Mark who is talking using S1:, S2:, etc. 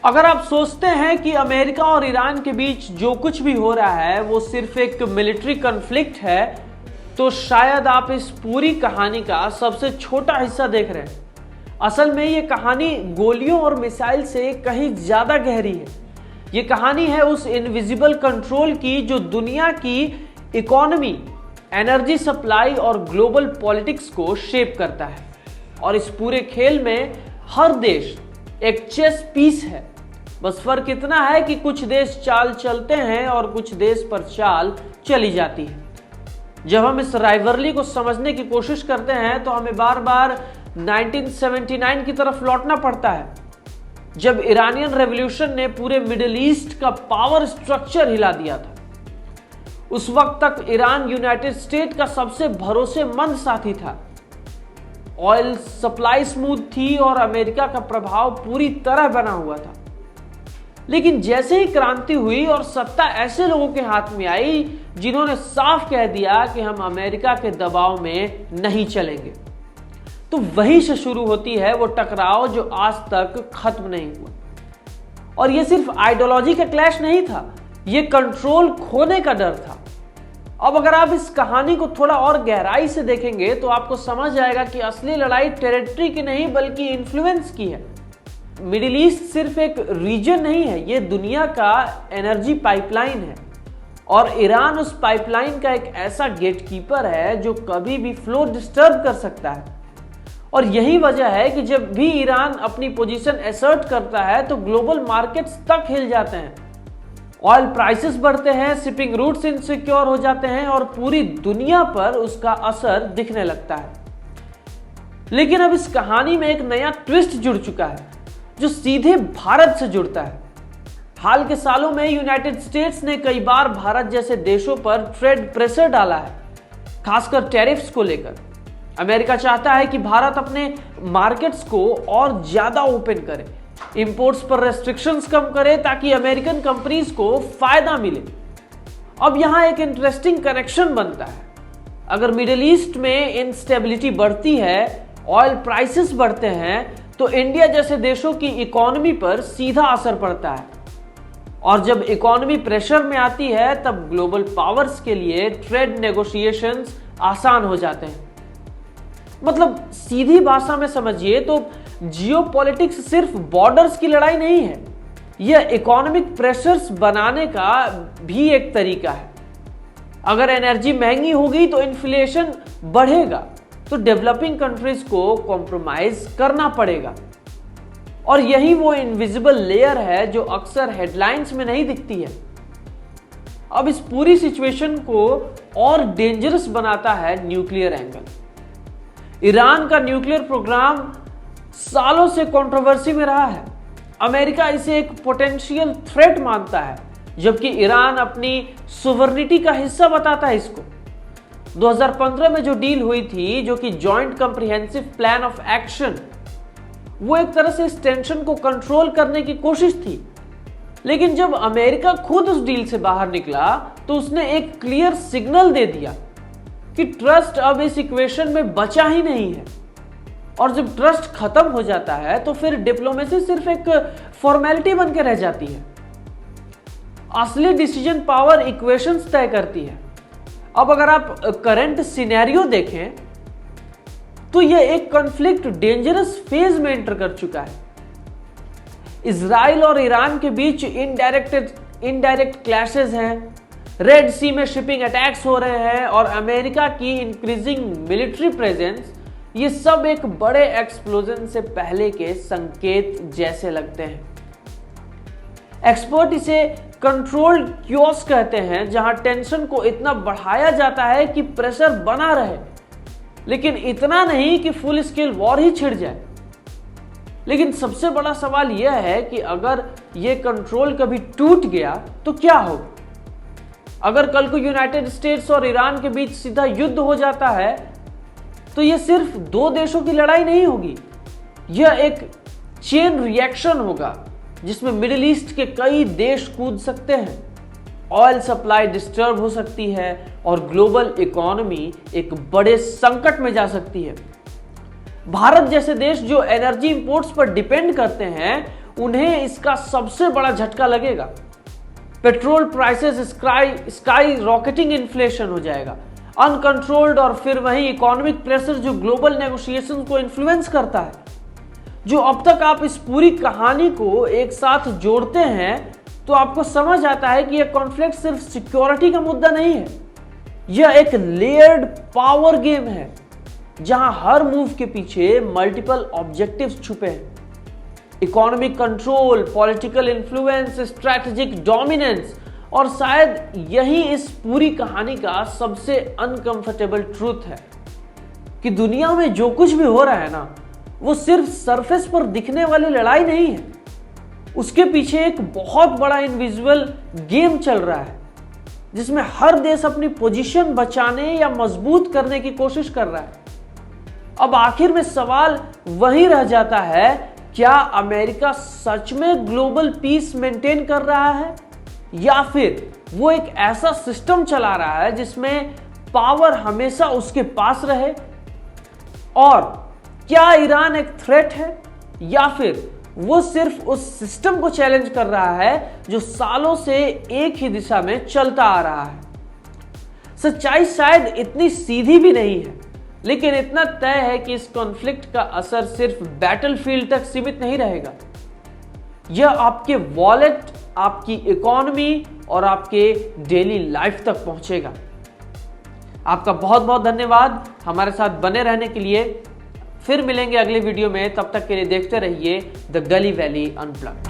S1: अगर आप सोचते हैं कि अमेरिका और ईरान के बीच जो कुछ भी हो रहा है वो सिर्फ एक मिलिट्री कॉन्फ्लिक्ट है, तो शायद आप इस पूरी कहानी का सबसे छोटा हिस्सा देख रहे हैं। असल में ये कहानी गोलियों और मिसाइल से कहीं ज्यादा गहरी है। ये कहानी है उस इनविजिबल कंट्रोल की जो दुनिया की इकोनॉमी, एनर्जी सप्लाई और ग्लोबल पॉलिटिक्स को शेप करता है। और इस पूरे खेल में हर देश एक चेस पीस है। बस फर्क इतना है कि कुछ देश चाल चलते हैं और कुछ देश पर चाल चली जाती है। जब हम इस राइवलरी को समझने की कोशिश करते हैं तो हमें बार बार 1979 की तरफ लौटना पड़ता है, जब ईरानियन रेवोल्यूशन ने पूरे मिडिल ईस्ट का पावर स्ट्रक्चर हिला दिया था। उस वक्त तक ईरान यूनाइटेड स्टेट का सबसे भरोसेमंद साथी था। ऑयल सप्लाई स्मूथ थी और अमेरिका का प्रभाव पूरी तरह बना हुआ था। लेकिन जैसे ही क्रांति हुई और सत्ता ऐसे लोगों के हाथ में आई जिन्होंने साफ कह दिया कि हम अमेरिका के दबाव में नहीं चलेंगे, तो वहीं से शुरू होती है वो टकराव जो आज तक खत्म नहीं हुआ। और ये सिर्फ आइडियोलॉजी का क्लैश नहीं था, ये कंट्रोल खोने का डर था। अब अगर आप इस कहानी को थोड़ा और गहराई से देखेंगे तो आपको समझ आएगा कि असली लड़ाई टेरिटरी की नहीं बल्कि इन्फ्लुएंस की है। मिडिल ईस्ट सिर्फ एक रीजन नहीं है, ये दुनिया का एनर्जी पाइपलाइन है। और ईरान उस पाइपलाइन का एक ऐसा गेटकीपर है जो कभी भी फ्लो डिस्टर्ब कर सकता है। और यही वजह है कि जब भी ईरान अपनी पोजीशन असर्ट करता है तो ग्लोबल मार्केट्स तक हिल जाते हैं, ऑयल प्राइसेस बढ़ते हैं, शिपिंग रूट्स इनसिक्योर हो जाते हैं और पूरी दुनिया पर उसका असर दिखने लगता है। लेकिन अब इस कहानी में एक नया ट्विस्ट जुड़ चुका है जो सीधे भारत से जुड़ता है। हाल के सालों में यूनाइटेड स्टेट्स ने कई बार भारत जैसे देशों पर ट्रेड प्रेशर डाला है, खासकर टैरिफ्स को लेकर। अमेरिका चाहता है कि भारत अपने मार्केट्स को और ज्यादा ओपन करे, इंपोर्ट्स पर रेस्ट्रिक्शंस कम करे ताकि अमेरिकन कंपनीज को फायदा मिले। अब यहां एक इंटरेस्टिंग कनेक्शन बनता है। अगर मिडिल ईस्ट में इंस्टेबिलिटी बढ़ती है, ऑयल प्राइसेस बढ़ते हैं, तो इंडिया जैसे देशों की इकोनॉमी पर सीधा असर पड़ता है। और जब इकोनॉमी प्रेशर में आती है तब ग्लोबल पावर्स के लिए ट्रेड नेगोशिएशंस आसान हो जाते हैं। मतलब सीधी भाषा में समझिए तो जियोपॉलिटिक्स सिर्फ बॉर्डर्स की लड़ाई नहीं है, यह इकोनॉमिक प्रेशर्स बनाने का भी एक तरीका है। अगर एनर्जी महंगी होगी तो इन्फ्लेशन बढ़ेगा, तो डेवलपिंग कंट्रीज को कॉम्प्रोमाइज करना पड़ेगा। और यही वो इनविजिबल लेयर है जो अक्सर हेडलाइंस में नहीं दिखती है। अब इस पूरी सिचुएशन को और डेंजरस बनाता है न्यूक्लियर एंगल। ईरान का न्यूक्लियर प्रोग्राम सालों से कंट्रोवर्सी में रहा है। अमेरिका इसे एक पोटेंशियल थ्रेट मानता है, जबकि ईरान अपनी सोवरेनिटी का हिस्सा बताता है इसको। 2015 में जो डील हुई थी, जो कि joint comprehensive plan of action, वो एक तरह से इस टेंशन को कंट्रोल करने की कोशिश थी। लेकिन जब अमेरिका खुद उस डील से बाहर निकला तो उसने एक क्लियर सिग्नल दे दिया कि ट्रस्ट अब इस इक्वेशन में बचा ही नहीं है। और जब ट्रस्ट खत्म हो जाता है तो फिर डिप्लोमेसी सिर्फ एक फॉर्मेलिटी बन के रह जाती है। असली डिसीजन पावर इक्वेशंस तय करती है। अब अगर आप करंट सिनेरियो देखें तो यह एक कॉन्फ्लिक्ट डेंजरस फेज में एंटर कर चुका है। इजराइल और ईरान के बीच इनडायरेक्ट क्लैशेस हैं, रेड सी में शिपिंग अटैक्स हो रहे हैं और अमेरिका की इंक्रीजिंग मिलिट्री प्रेजेंस, ये सब एक बड़े एक्सप्लोजन से पहले के संकेत जैसे लगते हैं। एक्सपर्ट इसे कंट्रोल्ड क्योस कहते हैं, जहां टेंशन को इतना बढ़ाया जाता है कि प्रेशर बना रहे, लेकिन इतना नहीं कि फुल स्केल वॉर ही छिड़ जाए। लेकिन सबसे बड़ा सवाल यह है कि अगर यह कंट्रोल कभी टूट गया तो क्या होगा? अगर कल को यूनाइटेड स्टेट्स और ईरान के बीच सीधा युद्ध हो जाता है तो यह सिर्फ दो देशों की लड़ाई नहीं होगी, यह एक चेन रिएक्शन होगा जिसमें मिडिल ईस्ट के कई देश कूद सकते हैं। ऑयल सप्लाई डिस्टर्ब हो सकती है और ग्लोबल इकोनॉमी एक बड़े संकट में जा सकती है। भारत जैसे देश जो एनर्जी इंपोर्ट्स पर डिपेंड करते हैं, उन्हें इसका सबसे बड़ा झटका लगेगा। Petrol prices sky rocketing inflation हो जाएगा, अनकंट्रोल्ड, और फिर वही इकोनॉमिक प्रेशर जो ग्लोबल नेगोशिएशन को इन्फ्लुएंस करता है। जो अब तक आप इस पूरी कहानी को एक साथ जोड़ते हैं तो आपको समझ आता है कि यह कॉन्फ्लिक्ट सिर्फ सिक्योरिटी का मुद्दा नहीं है, यह एक लेयर्ड पावर गेम है जहां हर मूव के पीछे मल्टीपल ऑब्जेक्टिव्स छुपे हैं। Economic control, political influence, strategic dominance, और शायद यही इस पूरी कहानी का सबसे अनकंफर्टेबल ट्रूथ है कि दुनिया में जो कुछ भी हो रहा है ना, वो सिर्फ सरफेस पर दिखने वाली लड़ाई नहीं है। उसके पीछे एक बहुत बड़ा इनविजिबल गेम चल रहा है जिसमें हर देश अपनी पोजीशन बचाने या मजबूत करने की कोशिश कर रहा है। अब आखिर में सवाल वही रह जाता है, क्या अमेरिका सच में ग्लोबल पीस मेंटेन कर रहा है या फिर वो एक ऐसा सिस्टम चला रहा है जिसमें पावर हमेशा उसके पास रहे? और क्या ईरान एक थ्रेट है या फिर वो सिर्फ उस सिस्टम को चैलेंज कर रहा है जो सालों से एक ही दिशा में चलता आ रहा है? सच्चाई शायद इतनी सीधी भी नहीं है, लेकिन इतना तय है कि इस कॉन्फ्लिक्ट का असर सिर्फ बैटलफील्ड तक सीमित नहीं रहेगा। यह आपके वॉलेट, आपकी इकोनॉमी और आपके डेली लाइफ तक पहुंचेगा। आपका बहुत बहुत धन्यवाद हमारे साथ बने रहने के लिए। फिर मिलेंगे अगले वीडियो में, तब तक के लिए देखते रहिए द गली वैली अनप्लग्ड।